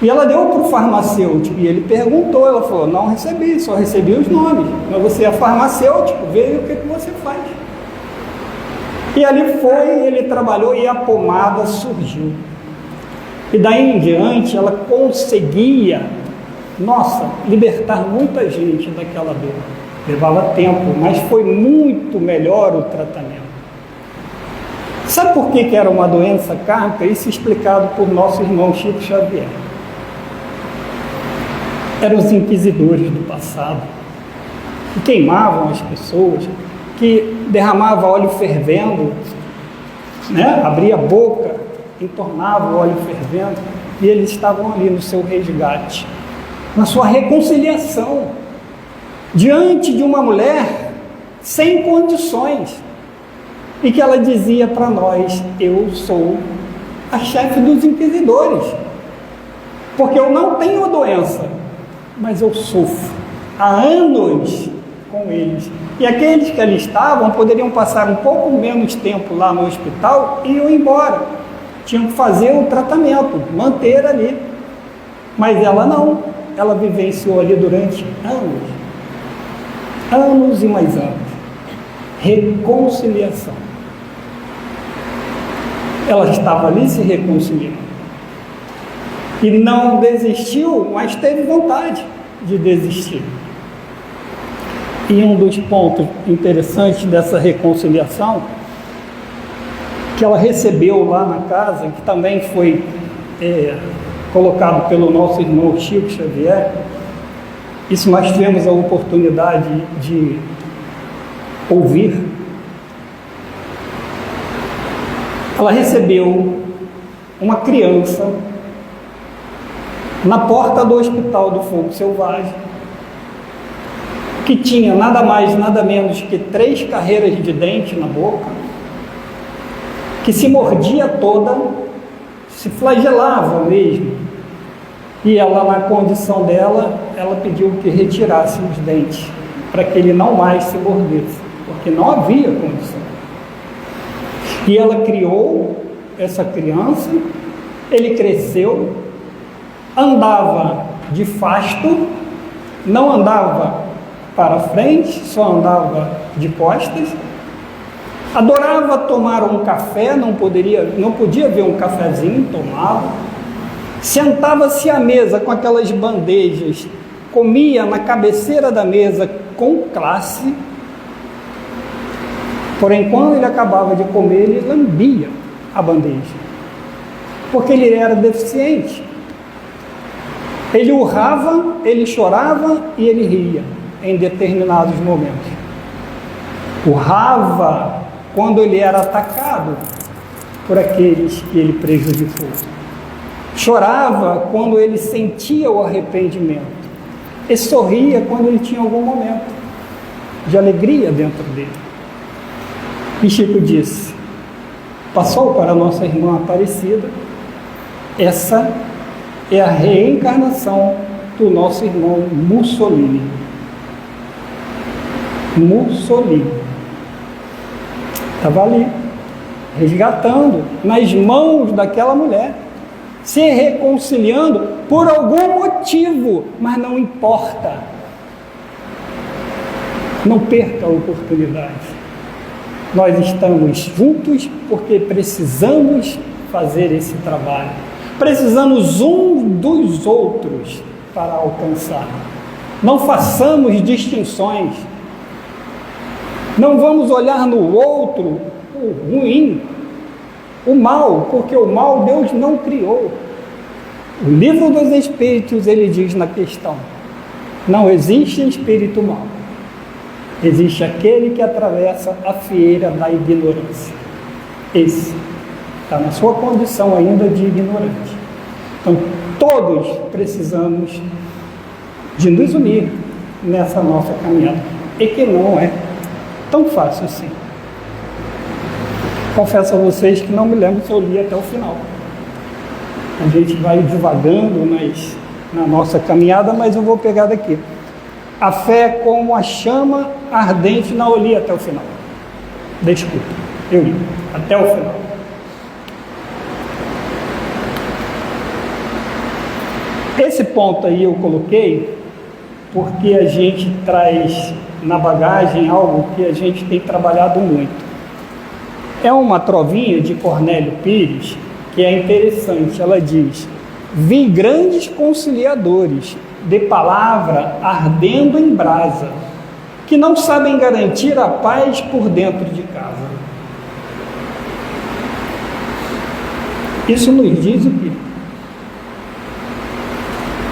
E ela deu para o farmacêutico e ele perguntou, ela falou, não recebi, só recebi os nomes, mas você é farmacêutico, veja o que você faz. E ali foi, ele trabalhou e a pomada surgiu. E daí em diante ela conseguia, libertar muita gente daquela dor. Levava tempo, mas foi muito melhor o tratamento. Sabe por que era uma doença kármica? Isso é explicado por nosso irmão Chico Xavier. Eram os inquisidores do passado, que queimavam as pessoas, que derramavam óleo fervendo, abria a boca, entornava o óleo fervendo, e eles estavam ali no seu resgate, na sua reconciliação, diante de uma mulher sem condições, e que ela dizia para nós, eu sou a chefe dos inquisidores, porque eu não tenho a doença, mas eu sofro, há anos com eles. E aqueles que ali estavam poderiam passar um pouco menos tempo lá no hospital e iam embora. Tinham que fazer o tratamento, manter ali. Mas ela não. Ela vivenciou ali durante anos. Anos e mais anos. Reconciliação. Ela estava ali se reconciliando. E não desistiu, mas teve vontade de desistir. E um dos pontos interessantes dessa reconciliação, que ela recebeu lá na casa, que também foi colocado pelo nosso irmão Chico Xavier, isso nós tivemos a oportunidade de ouvir. Ela recebeu uma criança na porta do Hospital do Fogo Selvagem, que tinha nada mais, nada menos que 3 carreiras de dente na boca, que se mordia toda, se flagelava mesmo. E ela, na condição dela, ela pediu que retirasse os dentes, para que ele não mais se mordesse, porque não havia condição. E ela criou essa criança, ele cresceu, andava de fasto, não andava para frente, só andava de costas, adorava tomar um café, não podia ver um cafezinho, tomava, sentava-se à mesa com aquelas bandejas, comia na cabeceira da mesa com classe, porém quando ele acabava de comer, ele lambia a bandeja, porque ele era deficiente. Ele urrava, ele chorava e ele ria em determinados momentos. Urrava quando ele era atacado por aqueles que ele prejudicou. Chorava quando ele sentia o arrependimento. E sorria quando ele tinha algum momento de alegria dentro dele. E Chico disse, passou para a nossa irmã Aparecida, essa é a reencarnação do nosso irmão Mussolini. Mussolini estava ali, resgatando, nas mãos daquela mulher, se reconciliando por algum motivo, mas não importa. Não perca a oportunidade. Nós estamos juntos porque precisamos fazer esse trabalho. Precisamos um dos outros para alcançar. Não façamos distinções. Não vamos olhar no outro o ruim, o mal, porque o mal Deus não criou. O Livro dos Espíritos, ele diz na questão, não existe espírito mau. Existe aquele que atravessa a fieira da ignorância. Esse está na sua condição ainda de ignorante. Então, todos precisamos de nos unir nessa nossa caminhada. E que não é tão fácil assim. Confesso a vocês que não me lembro se eu li até o final. A gente vai devagando na nossa caminhada, mas eu vou pegar daqui. A fé é como a chama ardente, não, eu li até o final. Desculpa, eu li até o final. Esse ponto aí eu coloquei porque a gente traz na bagagem algo que a gente tem trabalhado muito. É uma trovinha de Cornélio Pires que é interessante. Ela diz: vi grandes conciliadores de palavra ardendo em brasa, que não sabem garantir a paz por dentro de casa. Isso nos diz o quê?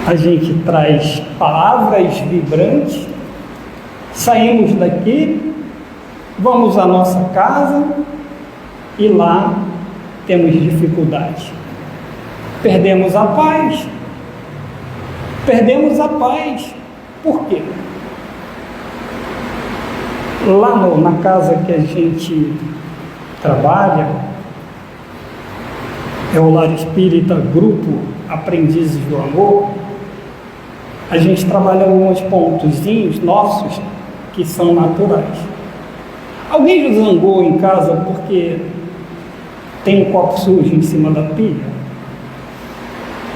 A gente traz palavras vibrantes, saímos daqui, vamos à nossa casa e lá temos dificuldade. Perdemos a paz. Perdemos a paz. Por quê? Lá na casa que a gente trabalha, é o Lar Espírita Grupo Aprendizes do Amor, a gente trabalha alguns pontozinhos nossos que são naturais. Alguém já zangou em casa porque tem um copo sujo em cima da pia?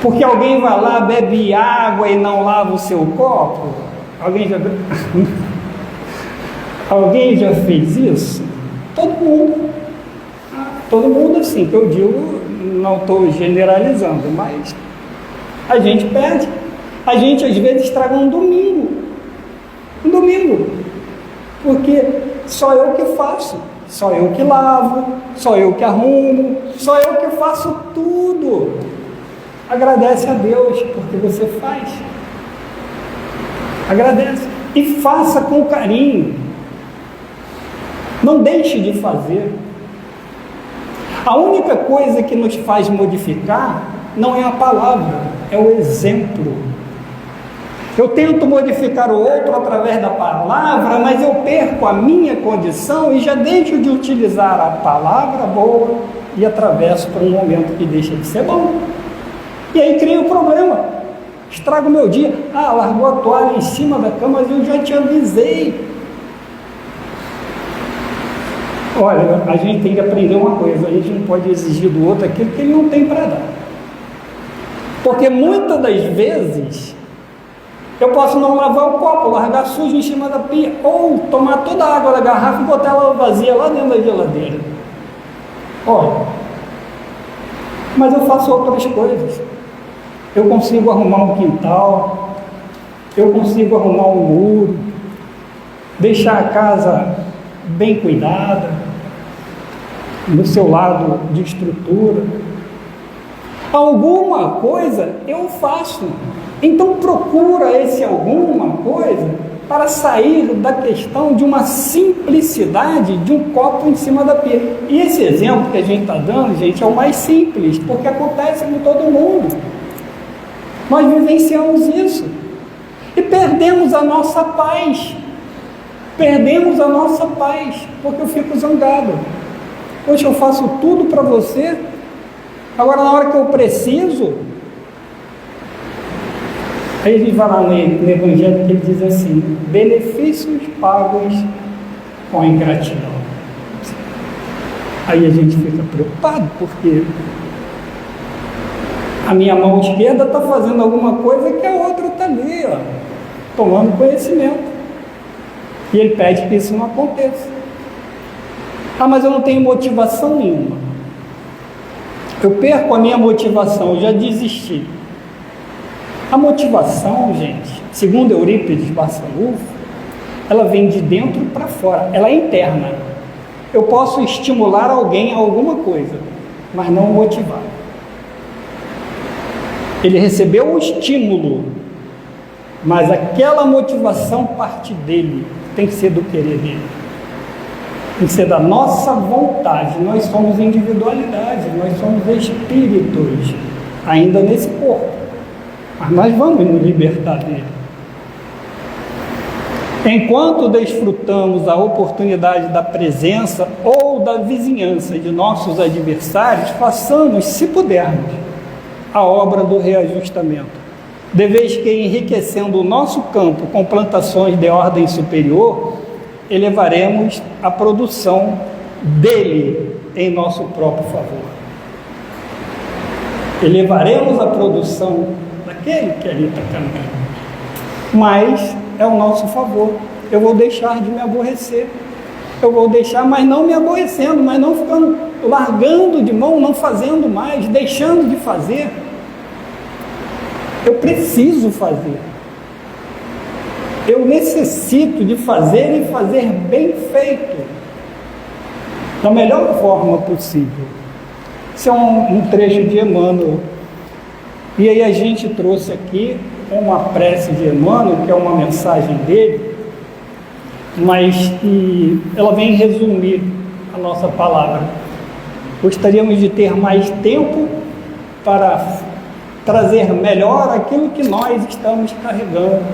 Porque alguém vai lá, bebe água e não lava o seu copo? Alguém já alguém já fez isso? Todo mundo. Todo mundo, assim, que eu digo, não estou generalizando, mas a gente perde. A gente às vezes estraga um domingo. Um domingo. Porque só eu que faço, só eu que lavo, só eu que arrumo, só eu que faço tudo. Agradece a Deus porque você faz. Agradece. E faça com carinho. Não deixe de fazer. A única coisa que nos faz modificar não é a palavra, é o exemplo. Eu tento modificar o outro através da palavra, mas eu perco a minha condição e já deixo de utilizar a palavra boa e atravesso para um momento que deixa de ser bom. E aí cria um problema, estraga o meu dia. Largou a toalha em cima da cama, mas eu já te avisei. Olha, a gente tem que aprender uma coisa, a gente não pode exigir do outro aquilo que ele não tem para dar. Porque muitas das vezes, eu posso não lavar o copo, largar sujo em cima da pia, ou tomar toda a água da garrafa e botar ela vazia lá dentro da geladeira. Olha, mas eu faço outras coisas. Eu consigo arrumar um quintal, eu consigo arrumar um muro, deixar a casa bem cuidada, no seu lado de estrutura. Alguma coisa eu faço. Então procura esse alguma coisa para sair da questão de uma simplicidade de um copo em cima da pia. E esse exemplo que a gente está dando, gente, é o mais simples, porque acontece com todo mundo. Nós vivenciamos isso e perdemos a nossa paz. Perdemos a nossa paz, porque eu fico zangado. Hoje eu faço tudo para você, agora na hora que eu preciso, aí ele vai lá no Evangelho que ele diz assim: benefícios pagos com ingratidão. Aí a gente fica preocupado, porque a minha mão esquerda está fazendo alguma coisa que a outra está ali, ó, tomando conhecimento. E ele pede que isso não aconteça. Mas eu não tenho motivação nenhuma. Eu perco a minha motivação, eu já desisti. A motivação, gente, segundo Eurípides Barçanufo, ela vem de dentro para fora, ela é interna. Eu posso estimular alguém a alguma coisa, mas não motivar. Ele recebeu o estímulo, mas aquela motivação parte dele, tem que ser do querer dele, tem que ser da nossa vontade. Nós somos individualidade, nós somos espíritos, ainda nesse corpo, mas nós vamos nos libertar dele. Enquanto desfrutamos a oportunidade da presença ou da vizinhança de nossos adversários, façamos, se pudermos, a obra do reajustamento, de vez que, enriquecendo o nosso campo com plantações de ordem superior, elevaremos a produção dele em nosso próprio favor. Elevaremos a produção daquele que ali está caminhando, mas é o nosso favor. Eu vou deixar de me aborrecer, eu vou deixar, mas não me aborrecendo, mas não ficando, largando de mão, não fazendo mais, deixando de fazer. Eu preciso fazer, eu necessito de fazer e fazer bem feito, da melhor forma possível. Isso é um trecho de Emmanuel, e aí a gente trouxe aqui uma prece de Emmanuel, que é uma mensagem dele, mas que ela vem resumir a nossa palavra. Gostaríamos de ter mais tempo para trazer melhor aquilo que nós estamos carregando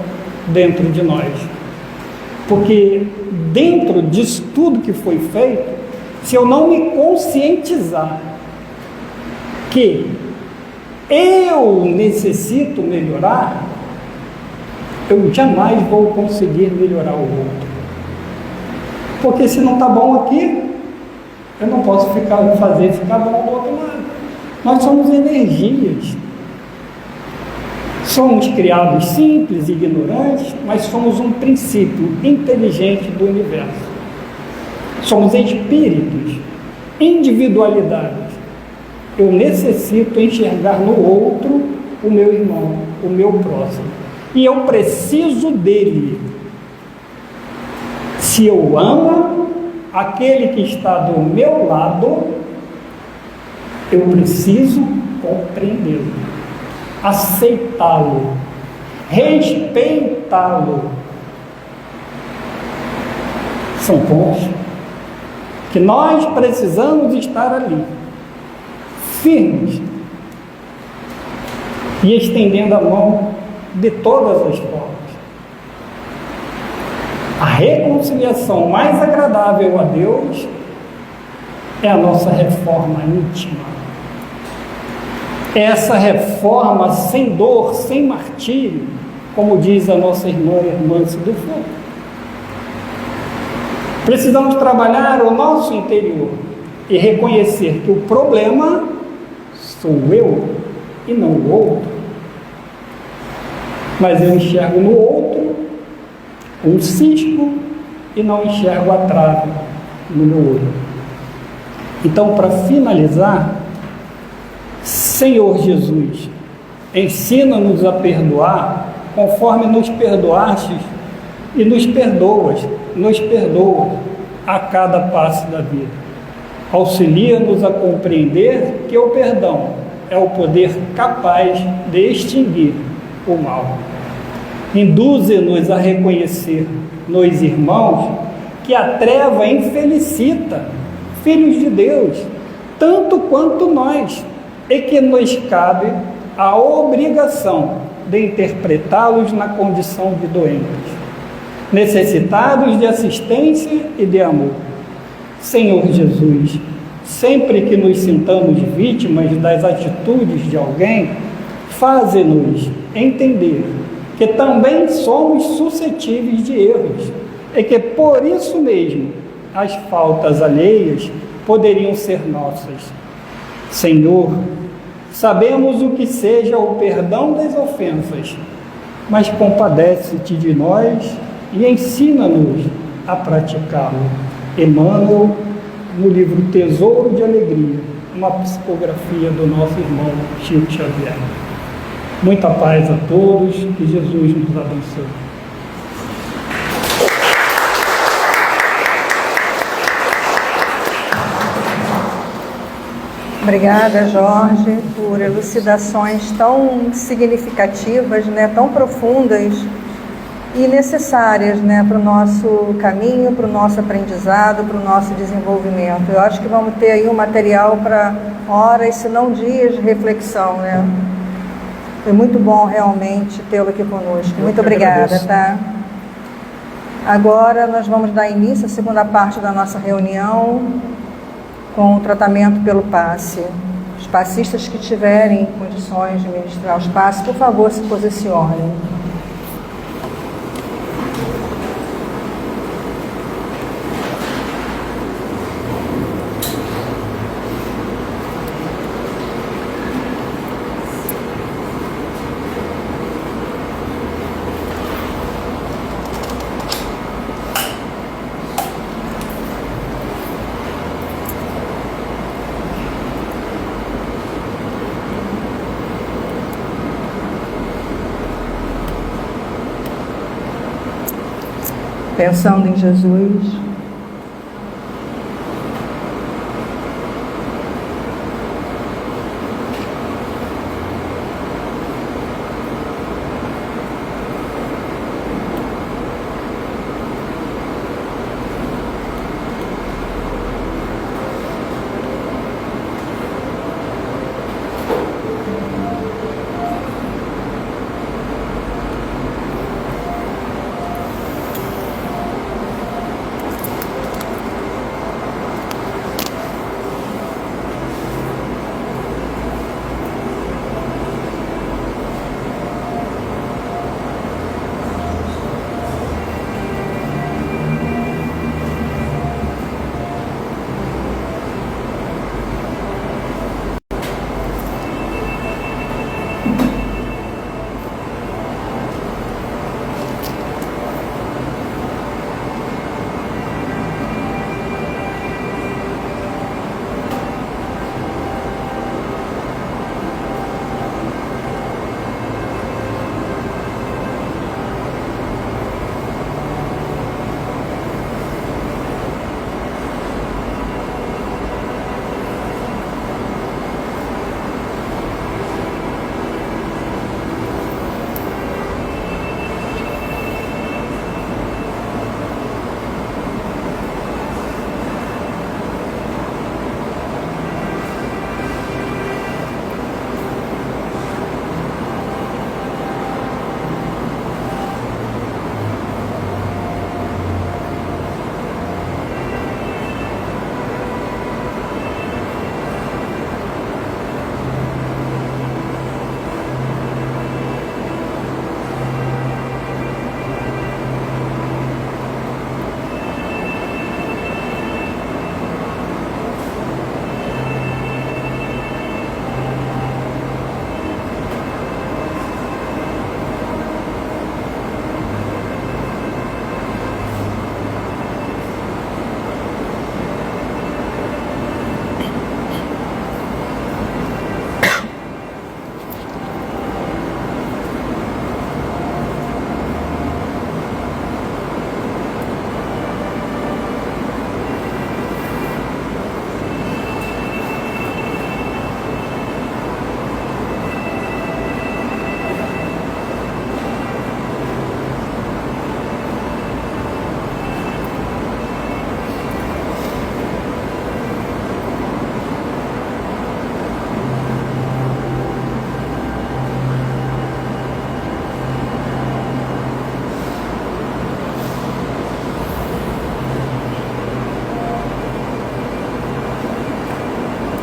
dentro de nós, porque dentro disso tudo que foi feito, se eu não me conscientizar que eu necessito melhorar, eu jamais vou conseguir melhorar o outro. Porque se não está bom aqui, eu não posso fazer ficar bom do outro lado. Nós somos energias. Somos criados simples, ignorantes, mas somos um princípio inteligente do universo. Somos espíritos, individualidades. Eu necessito enxergar no outro o meu irmão, o meu próximo. E eu preciso dele. Se eu amo aquele que está do meu lado, eu preciso compreendê-lo, aceitá-lo, respeitá-lo. São pontos que nós precisamos estar ali, firmes e estendendo a mão de todas as formas. A reconciliação mais agradável a Deus é a nossa reforma íntima. Essa reforma sem dor, sem martírio, como diz a nossa irmã Hermance do Fogo. Precisamos trabalhar o nosso interior e reconhecer que o problema sou eu e não o outro. Mas eu enxergo no outro um cisco e não enxergo a trave no meu olho. Então, para finalizar, Senhor Jesus, ensina-nos a perdoar conforme nos perdoastes e nos perdoa a cada passo da vida. Auxilia-nos a compreender que o perdão é o poder capaz de extinguir o mal. Induze-nos a reconhecer nos irmãos que a treva infelicita filhos de Deus, tanto quanto nós, e que nos cabe a obrigação de interpretá-los na condição de doentes, necessitados de assistência e de amor. Senhor Jesus, sempre que nos sintamos vítimas das atitudes de alguém, faze-nos entender que também somos suscetíveis de erros e que por isso mesmo as faltas alheias poderiam ser nossas. Senhor, sabemos o que seja o perdão das ofensas, mas compadece-te de nós e ensina-nos a praticá-lo. Emmanuel, no livro Tesouro de Alegria, uma psicografia do nosso irmão Chico Xavier. Muita paz a todos, que Jesus nos abençoe. Obrigada, Jorge, por elucidações tão significativas, tão profundas e necessárias, para o nosso caminho, para o nosso aprendizado, para o nosso desenvolvimento. Eu acho que vamos ter aí um material para horas, se não dias de reflexão, Foi muito bom realmente tê-lo aqui conosco. Muito obrigada, tá? Agora nós vamos dar início à segunda parte da nossa reunião com o tratamento pelo passe. Os passistas que tiverem condições de ministrar os passes, por favor, se posicionem. Pensando em Jesus,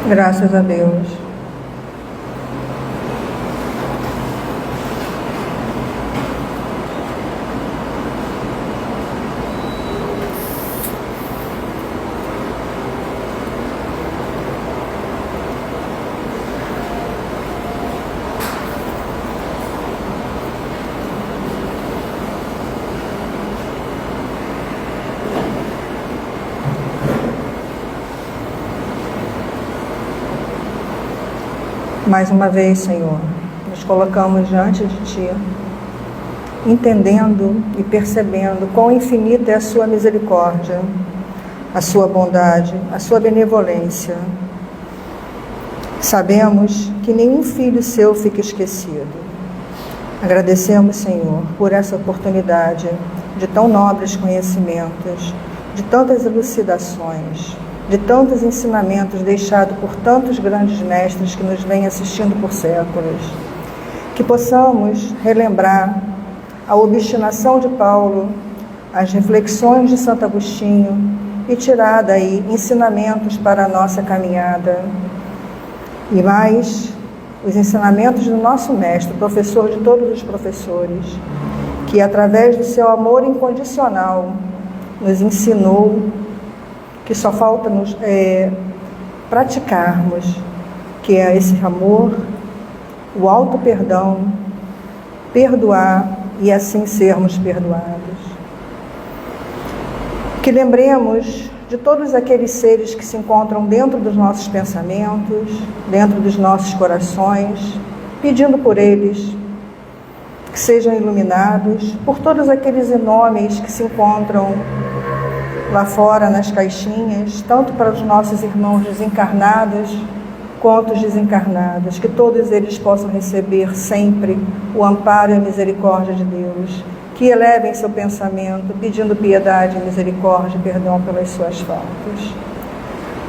Graças a Deus. Mais uma vez, Senhor, nos colocamos diante de Ti, entendendo e percebendo quão infinita é a Sua misericórdia, a Sua bondade, a Sua benevolência. Sabemos que nenhum filho Seu fica esquecido. Agradecemos, Senhor, por essa oportunidade de tão nobres conhecimentos, de tantas elucidações, de tantos ensinamentos deixados por tantos grandes mestres que nos vêm assistindo por séculos. Que possamos relembrar a obstinação de Paulo, as reflexões de Santo Agostinho e tirar daí ensinamentos para a nossa caminhada. E mais, os ensinamentos do nosso mestre, professor de todos os professores, que através do seu amor incondicional nos ensinou que só falta nos praticarmos, que é esse amor, o auto-perdão, perdoar e assim sermos perdoados. Que lembremos de todos aqueles seres que se encontram dentro dos nossos pensamentos, dentro dos nossos corações, pedindo por eles que sejam iluminados, por todos aqueles nomes que se encontram lá fora nas caixinhas, tanto para os nossos irmãos desencarnados quanto os desencarnados, que todos eles possam receber sempre o amparo e a misericórdia de Deus, que elevem seu pensamento, pedindo piedade, misericórdia e perdão pelas suas faltas.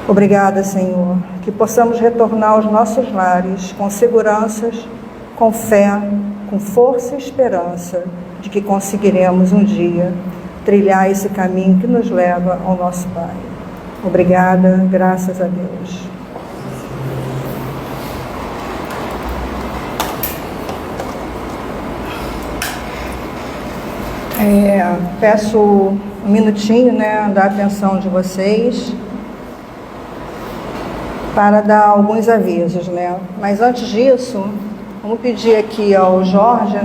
Obrigada, Senhor, que possamos retornar aos nossos lares com seguranças, com fé, com força e esperança de que conseguiremos um dia trilhar esse caminho que nos leva ao nosso Pai. Obrigada, graças a Deus. Peço um minutinho, da atenção de vocês para dar alguns avisos, Mas antes disso, vamos pedir aqui ao Jorge